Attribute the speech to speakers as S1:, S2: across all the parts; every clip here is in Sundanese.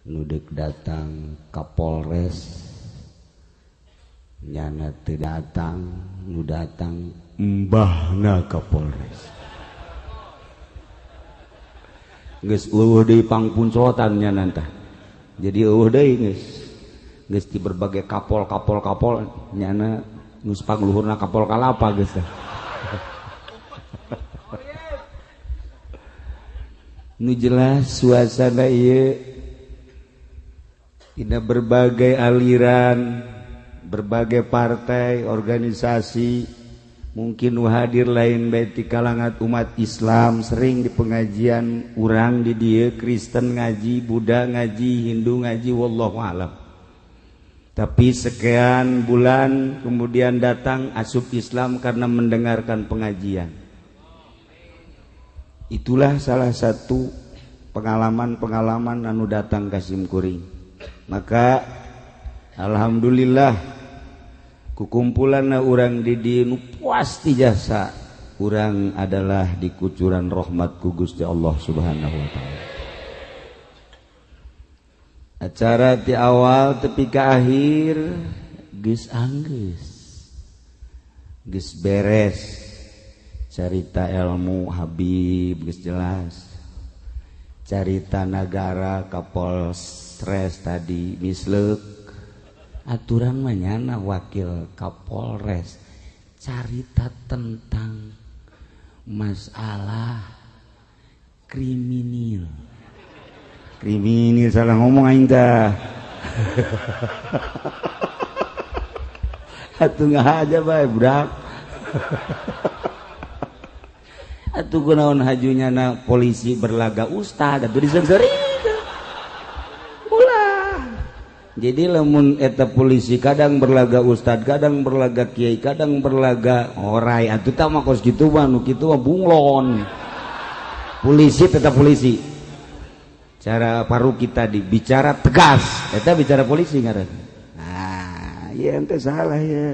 S1: nudek datang Kapolres nyana teu datang, nu datang mbahna Kapolres. Geus eueuh deui pangpuncotan nyana tah. Jadi eueuh deui geus di berbagai kapol nyana geus pangluhurna kapol kalapa geus tah. Nu jelas suasana ieu dina berbagai aliran, berbagai partai, organisasi, mungkin hadir lain baik di kalangan umat Islam, sering di pengajian urang di dieu Kristen ngaji, Buddha ngaji, Hindu ngaji, wallahu alam. Tapi sekian bulan kemudian datang asup Islam karena mendengarkan pengajian. Itulah salah satu pengalaman-pengalaman anu datang ka Simkuring. Maka alhamdulillah kukumpulanna urang di dieu nu puas ti jasa urang adalah dikucuran rahmat ku Gusti Allah Subhanahu wa taala. Acara ti awal tepi ka akhir geus anggeus. Geus beres. Carita ilmu Habib geus jelas. Carita negara Kapolres tadi misleuk. Aturan mah nyana wakil Kapolres carita tentang masalah kriminal salah ngomong aing tah. Atuh ngahaja bae budak. Atuh kunaon hajunya na polisi berlaga ustad atuh disengseuring. Jadi lamun eta polisi kadang berlaga ustad, kadang berlaga kiai, kadang berlaga orai. Atuh tah mah kos kitu mah nu kitu mah bunglon. Polisi tetap polisi. Cara paru kita dibicara tegas. Eta bicara polisi ngaranna. Nah, ieu ente salah ya.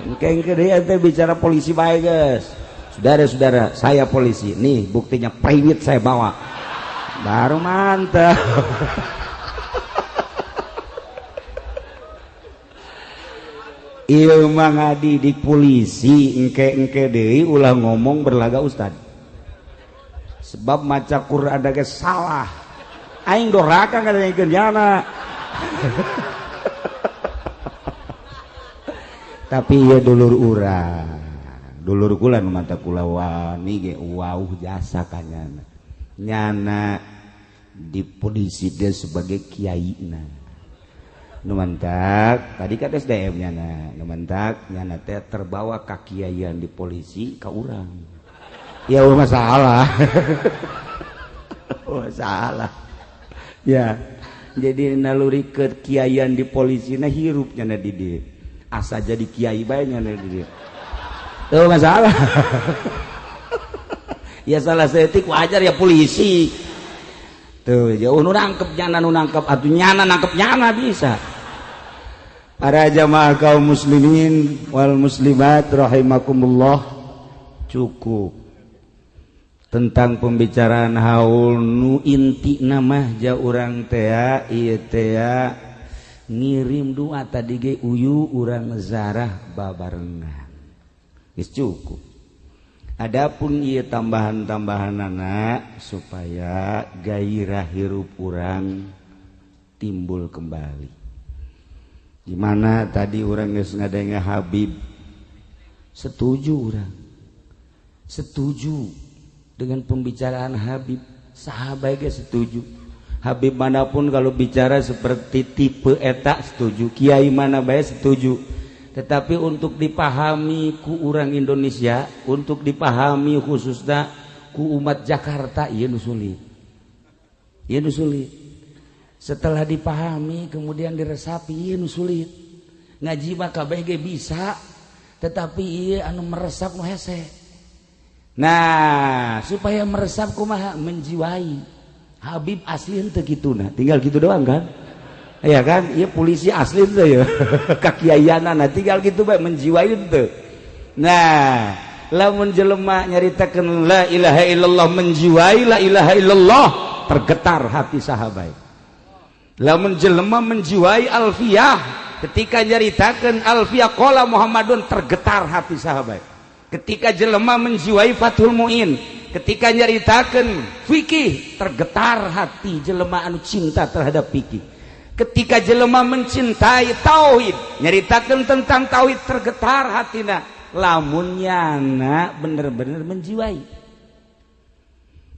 S1: Engke deui ente bicara polisi bae geus. Saudara-saudara, saya polisi. Nih buktinya private saya bawa. Baru mantap. Ieu mah ngadi di polisi engke deui ulah ngomong berlaga ustad. Sebab maca Quran ada ge salah. Aing doraka ngadengekeun nyana. Tapi ieu dulur urang. Dulur kula nu mata kula wani ge wauh jasa ka nyana. Nyana di polisi dia sebagai kiaina. Nu mantak tadi ka SDM nyana, nu mantak nyana teh terbawa ka kiaian di polisi ka urang. Ya masalah. Masalah. Ya. Jadi naluri ke kiaian di polisi na hirup nyana di dieu. Asa jadi kiai bae nyana di dieu. Tuh masalah. Ya salah setik wajar ya polisi. Tuh jauh nu nangkep nyana nu nangkep atuh nyana nangkep nyana bisa. Para jamaah kaum muslimin wal muslimat rahimakumullah, cukup tentang pembicaraan haul nu inti nama ja urang teh ieu teh ngirim doa tadi ge uyu urang zarah babarengan. Geus cukup. Adapun ieu tambahan-tambahanana supaya gairah hirup urang timbul kembali. Gimana tadi orang geus ngadenge Habib, setuju orang, setuju dengan pembicaraan Habib, sahabat ge setuju. Habib manapun kalau bicara seperti tipe eta setuju, kiai mana bae setuju. Tetapi untuk dipahami ku orang Indonesia, untuk dipahami khususnya ku umat Jakarta, ieu nu sulit. Ieu nu sulit. Setelah dipahami kemudian diresapi ieu nu sulit. Ngaji mah kabeh ge bisa, tetapi ieu anu meresap nu hese. Nah, supaya meresap kumaha menjiwai. Habib asli henteu kituna, tinggal gitu doang kan? Ya kan? Ieu polisi asli teh ya. Kakiayanana tinggal gitu bae menjiwai henteu. Nah, lamun jelema nyaritakeun la ilaha illallah menjiwai la ilaha illallah tergetar hati sahabat. Lamun jelema menjiwai alfiyah ketika nyaritakeun alfiyah qala Muhammadun tergetar hati sahabat. Ketika jelema menjiwai Fathul Muin ketika nyaritakeun fikih tergetar hati jelema anu cinta terhadap fikih. Ketika jelema mencintai tauhid nyaritakeun tentang tauhid tergetar hatina. Lamun nyana bener-bener menjiwai.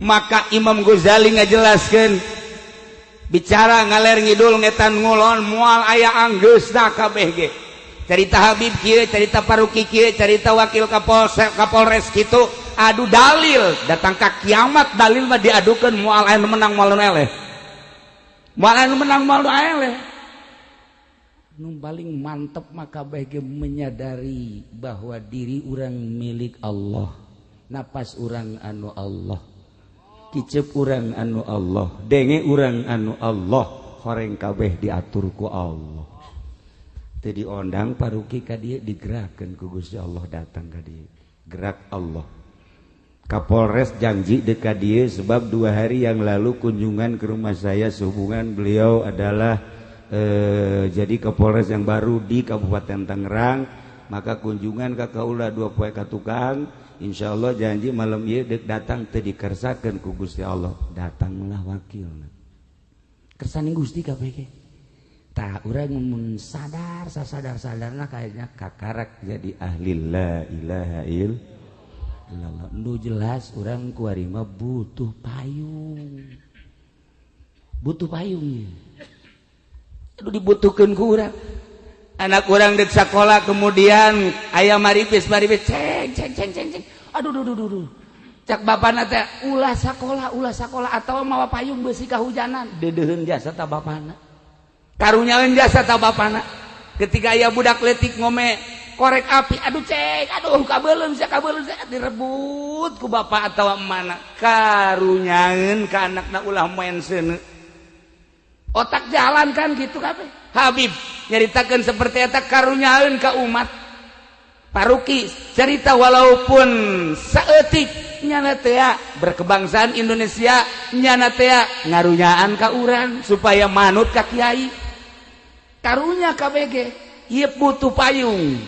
S1: Maka Imam Ghazali ngajelaskeun bicara ngaler ngidul ngetan ngulon moal aya anggeusna kabeh ge. Carita Habib kieu, carita Paruki kieu, carita wakil Kapolres kitu, adu dalil datang ka kiamat dalil mah diadukeun moal aya menang moal eleh. Moal aya menang moal eleh. Nu paling mantep maka bagi menyadari bahwa diri orang milik Allah, napas orang anu Allah, kicep orang anu Allah, denge orang anu Allah, horeng kabeh diatur ku Allah. Tadi ondang paruki ka dieu digerakkeun ku Gusti Allah datang ka dieu. Gerak Allah. Kapolres janji dekat dieu sebab 2 hari yang lalu kunjungan ke rumah saya sehubungan beliau adalah jadi Kapolres yang baru di Kabupaten Tangerang, maka kunjungan ka kaula 2 poe ka tukang, insyaallah janji malam ieu deuk datang teu dikersakeun ku Gusti Allah, datanglah wakilna. Kersane Gusti kabeh ge. Tah urang mun sadar-sadarna kayaknya kakarak jadi ahli la ilaha illallah. Nu jelas urang kuari mah butuh payung. Butuh payung. Itu dibutuhkan ku urang. Anak urang dek sakola kemudian aya maripis ceng. Aduh. Cak bapana teh ulah sakola atawa mawa payung beusi kahujanan. Deudeuheun jasa ta bapana. Karunyaeun jasa ta bapana. Ketika aya budak leutik ngome korek api, aduh kabeulun direbut ku bapa atawa emana. Karunyaeun ka anakna ulah main seuneu. Otak jalan kan gitu kabeh. Habib nyaritakeun seperti eta karunyaeun ka umat. Paruki cerita walaupun saeutik nyana teh berkebangsaan Indonesia nyana teh ngarunyaan ka urang supaya manut ka kiai. Karunya kabeh ge ieu butuh payung.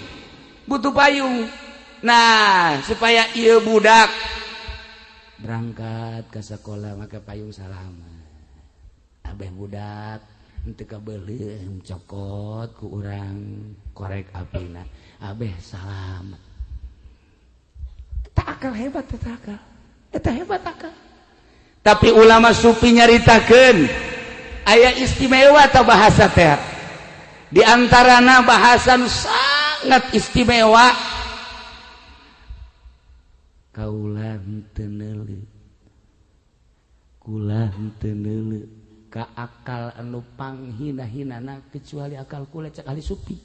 S1: Nah, supaya ieu budak berangkat ke sekolah make payung salaman. Abeh budak henteu kabeuleuh cokot ku urang korek apina. Abeh salam. Eta akal hebat eta hebat akal. Tapi ulama sufi nyaritakeun aya istimewa ta bahasa teh. Di antarana bahasan sangat istimewa kaulah henteu neuleuh. Kula henteu neuleuh ka akal anu panghina-hinana kecuali akal kula cek ahli supi.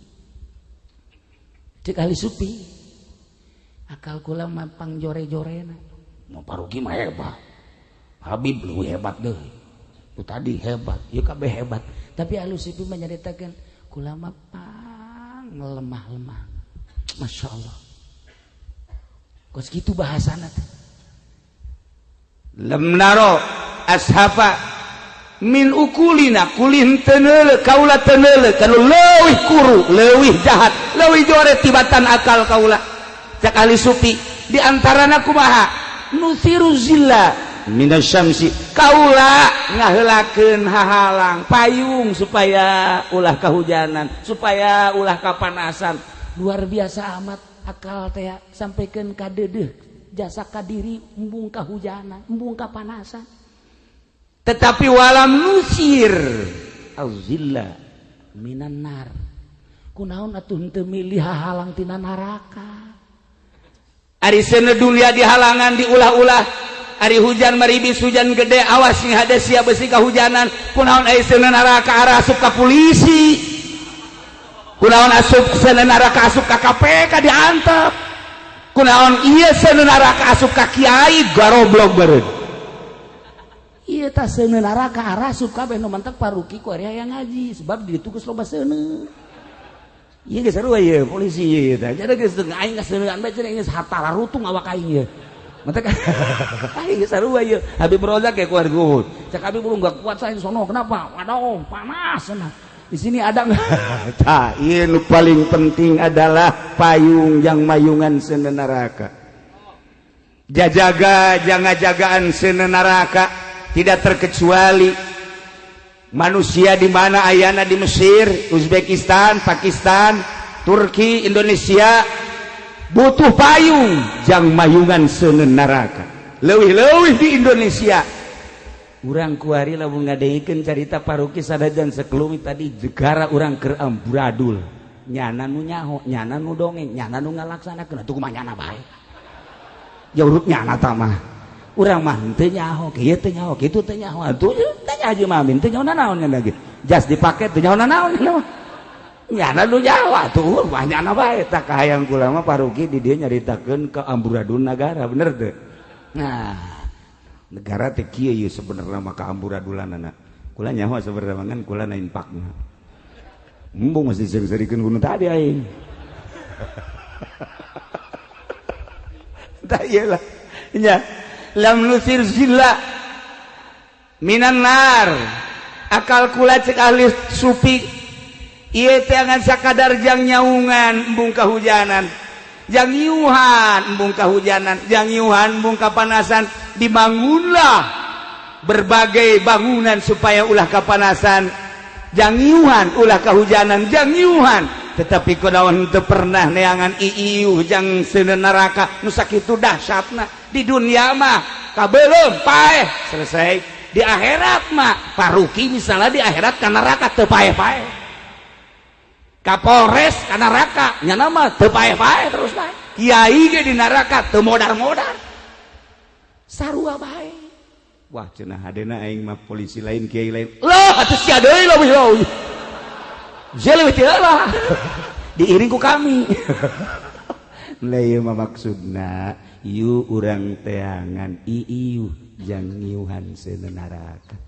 S1: Akal kula mah pangjore-jorena. Mau parugi mah hebat. Habib lu hebat deui. Tu tadi hebat, ieu kabeh hebat. Tapi ahli supi mah nyaritakeun kula mah lemah-lemah. Masya Allah. Kos gitu bahasana teh. Lemnaro ashafa min ukulina kulin teneule kaula teneule kanu leuwih kuru leuwih jahat leuwih jore tibatan akal kaula cak ahli sufi di antarana kumaha nusiru zilla minasyamsi kaula ngaheulakeun hahalang payung supaya ulah kahujanan supaya ulah kapanasan. Luar biasa amat akal teh sampaikeun ka deudeuh jasa ka diri embung kahujanan embung kapanasan. Tetapi walam nusir auzilla minan nar. Kunaon atuh henteu milih hahalang tina neraka. Ari seuneu dunia dihalangan diulah-ulah, ari hujan maribis hujan gede awas nih hade sia besi kahujanan. Kunaon aya seuneu neraka arah asup ka polisi. Kunaon asup seuneu neraka asup ka KPK diantep. Kunaon ieu seuneu neraka asup ka kiai garoblok beureud. Ieu tah seuneu neraka arah asup kabeh nu mantek paruki ku ari aya ngaji sebab di ditu geus loba seuneu. Ieu geus sarua ieu polisi ieu tah. Jadi geus aing geus seuneuan bae cenah geus harta larutung awak aing ieu. mata kan aing sarua ieu Habib Rozak ya kuat guhut cak Habib belum gak kuat saya sono kenapa waduh panas cenah di sini ada enggak tah ieu paling penting adalah payung yang mayungan seuneu neraka jajaga jangan-jagaan seuneu neraka tidak terkecuali manusia di mana ayana di Mesir, Uzbekistan, Pakistan, Turki, Indonesia butuh payung jang mayungan seuneu neraka leuwih-leuwih di Indonesia urang kuari lamun ngadeikeun carita paruki sadajan sakelumit tadi negara urang keur amburadul nyana nu nyaho nyana nu dongeng nyana nu ngalaksanakeun atuh kumaha nyana bae ya urut nyana tah mah urang mah teu nyaho kieu teu nyaho kitu teu nyaho atuh tanya aja mah min teu nyaho naon nya lagi jas dipake teu nyaho naon nya nyana nu Jawa tuh banyakna bae tak kahayang kula mah paruki di dieu nyaritakeun ke amburadul negara bener teu nah negara teh kieu ieu sabenerna mah ka amburadulanna kula nyaho sabenerna mah kan kula na infakna embung masih sering-serikeun gunung tadi aing tah ieu lah nya lam nusir zilla minan nar akal kula cek ahli sufi ieu teh ngan sakadar jang nyaungan embung kahujanan jang ngiuhan embung kahujanan jang ngiuhan embung kapanasan dibangunlah berbagai bangunan supaya ulah kapanasan jang ngiuhan ulah kahujanan jang ngiuhan tetapi kunaon teu pernah neangan iiuh jang seuneu neraka nu sakitu dahsyatna di dunia mah kabeulem paeh selesai di akhirat mah paruki misalnya di akhirat ka neraka teu paeh-paeh Kapolres ka neraka nya nama teu paeh-paeh terus bae kiai ge di neraka teu modar-modar sarua bae wah cenah hadena aing mah polisi lain kiai lain lah atuh sia deui leuwih jeleuh teh lah diiring ku kami lah ieu mah maksudna ieu urang teangan iiuh jang ngiuhan seuneu neraka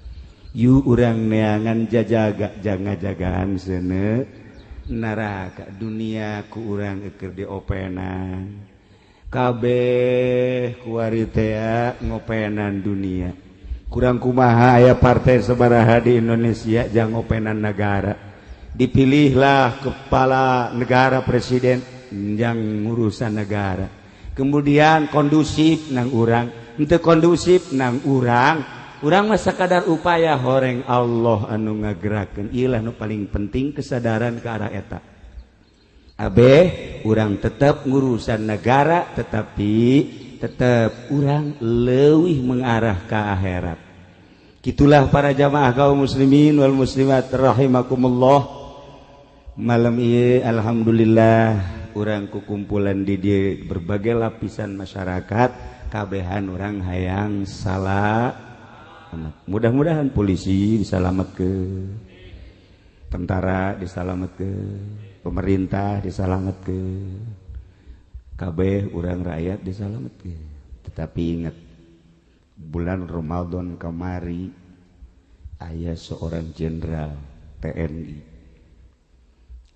S1: ieu urang neangan jajaga jang ngajagaan seuneu neraka dunia ku urang keur diopenan kabeh kuari teh ngopenan dunia kurang kumaha aya partai sabaraha di Indonesia jang ngopenan negara dipilihlah kepala negara presiden jang ngurusan negara kemudian kondusif nang urang henteu kondusif nang urang urang mah sakadar upaya horeng Allah anu ngagerakeun ieu lah nu paling penting kesadaran ke arah eta abeh urang tetap ngurusan negara tetapi tetap urang leuwih mengarah ke akhirat kitulah para jamaah kaum muslimin wal muslimat rahimakumullah malam ieu alhamdulillah urang kukumpulan di dieu berbagai lapisan masyarakat kabehan urang hayang salah mudah-mudahan polisi disalametkeun tentara disalametkeun pemerintah disalametkeun kabeh urang rakyat disalametkeun tetapi ingat bulan Ramadan kamari aya seorang jenderal TNI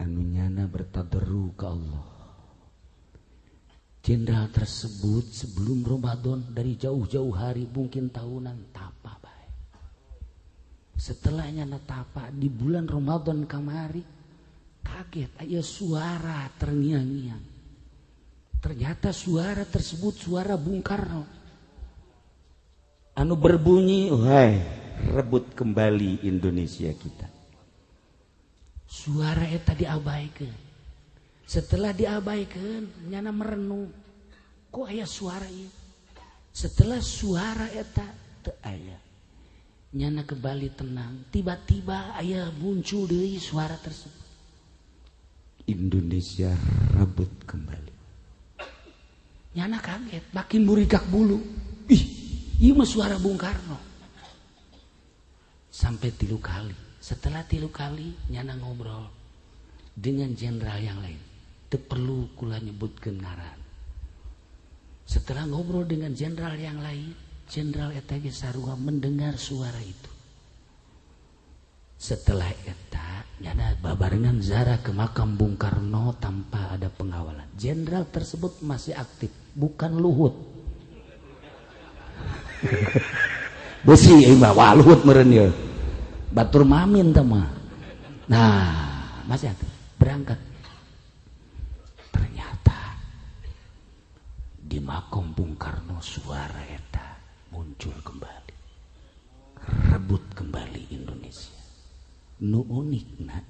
S1: anu nyana bertadarru ka Allah jenderal tersebut sebelum Ramadan dari jauh-jauh hari mungkin tahunan tapa baik setelahnya natapa di bulan Ramadan kamari kaget aya suara terngiang-ngiang ternyata suara tersebut suara Bung Karno anu berbunyi wahai rebut kembali Indonesia kita suara eta diabaikan setelah diabaikan nyana merenung kok aya suara ieu setelah suara eta teu aya nyana kembali tenang tiba-tiba aya muncul deui suara tersebut Indonesia rebut kembali nyana kaget makin murigak bulu ih ieu mah suara Bung Karno sampai 3 kali setelah 3 kali nyana ngobrol dengan jenderal yang lain teu perlu kula nyebutkeun ngaran setelah ngobrol dengan jenderal yang lain jenderal eta ge sarua mendengar suara itu setelah eta nyana babarengan ziarah ke makam Bung Karno tanpa ada pengawalan jenderal tersebut masih aktif bukan Luhut besi mah waluhut meureun ieu batur mamin teh mah. Nah masih berangkat ternyata di makom Bung Karno suara eta muncul kembali, rebut kembali Indonesia. Nu unikna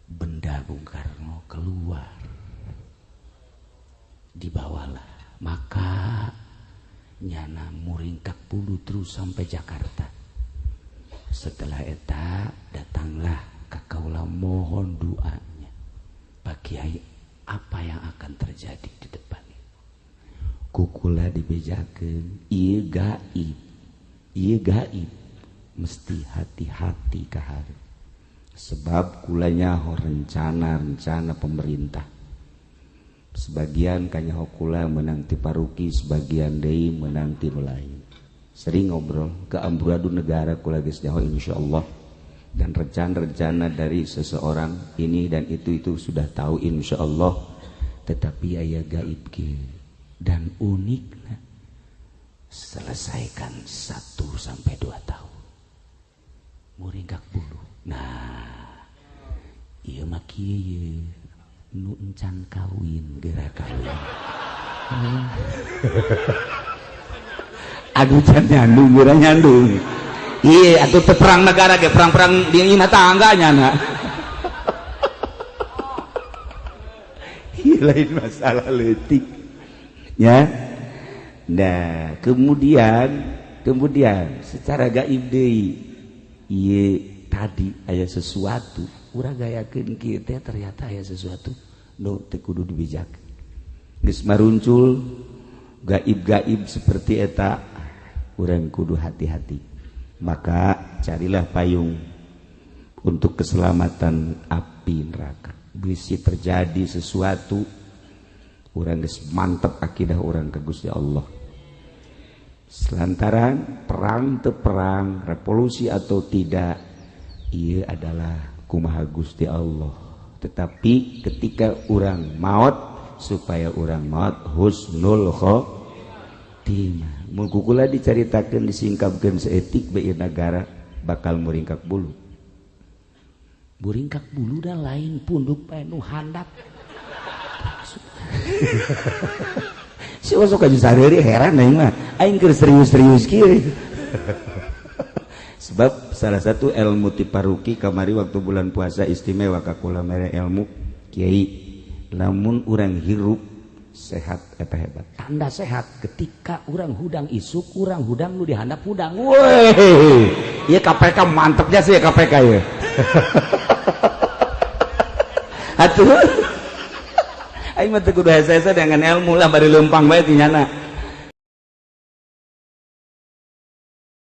S1: benda Bung Karno keluar, dibawalah, maka nyana muringkak bulu terus sampai Jakarta. Setelah eta datanglah ka kaula mohon doanya Pak Kiai, apa yang akan terjadi di depan ini? Kukula dibejakeun ieu gaib mesti hati-hati kahari, sebab kulanya rencana pemerintah. Sebagian kanyaho kula menang ti paruki, sebagian deui menang ti lain. Sering ngobrol ke amburadul negara kula geus nyaho insyaallah, dan rencana-rencana dari seseorang ini dan itu sudah tahu insyaallah. Tetapi aya gaib ge dan unikna selesaikan 1 sampai 2 tahun muringkak bulu. Nah ieu mah kieu nu encan kawin geura kawin. Aduh can nyandung geura nyandung. Ieu atuh teu perang negara ge, perang-perang di rumah tangga nyana. Lain masalah leutik. Ya. Nah, kemudian secara gaib deui ieu tadi aya sesuatu urang gayakeun kieu teh ternyata aya sesuatu nu teu kudu dibijakeun. Geus maruncul gaib-gaib seperti eta, urang kudu hati-hati. Maka carilah payung untuk keselamatan api neraka. Bisa terjadi sesuatu urang geus mantep akidah urang ka Gusti Allah. Selantaran perang teu perang, revolusi atau tidak, ieu adalah kumaha Gusti Allah. Tetapi ketika urang maot, supaya urang maot husnul khotimah. Mun kukula dicaritakeun disingkapkeun saeutik bae negara bakal muringkak bulu. Muringkak bulu dan lain punduk penuh handap. Si sok aja sareuri heran aing mah. Aing keur serius-serius kieu. Sebab salah satu ilmu ti paruki kamari waktu bulan puasa istimewa ka kula mere ilmu kiai, lamun urang hirup sehat eta hebat. Tanda sehat ketika urang hudang isuk, urang hudang nu dihandap hudang. Woi, ieu KPK mantepnya sih KPK ieu. Atuh aing mah teu kudu hese-hese dengan ilmu lah bari leumpang bae ti nyana.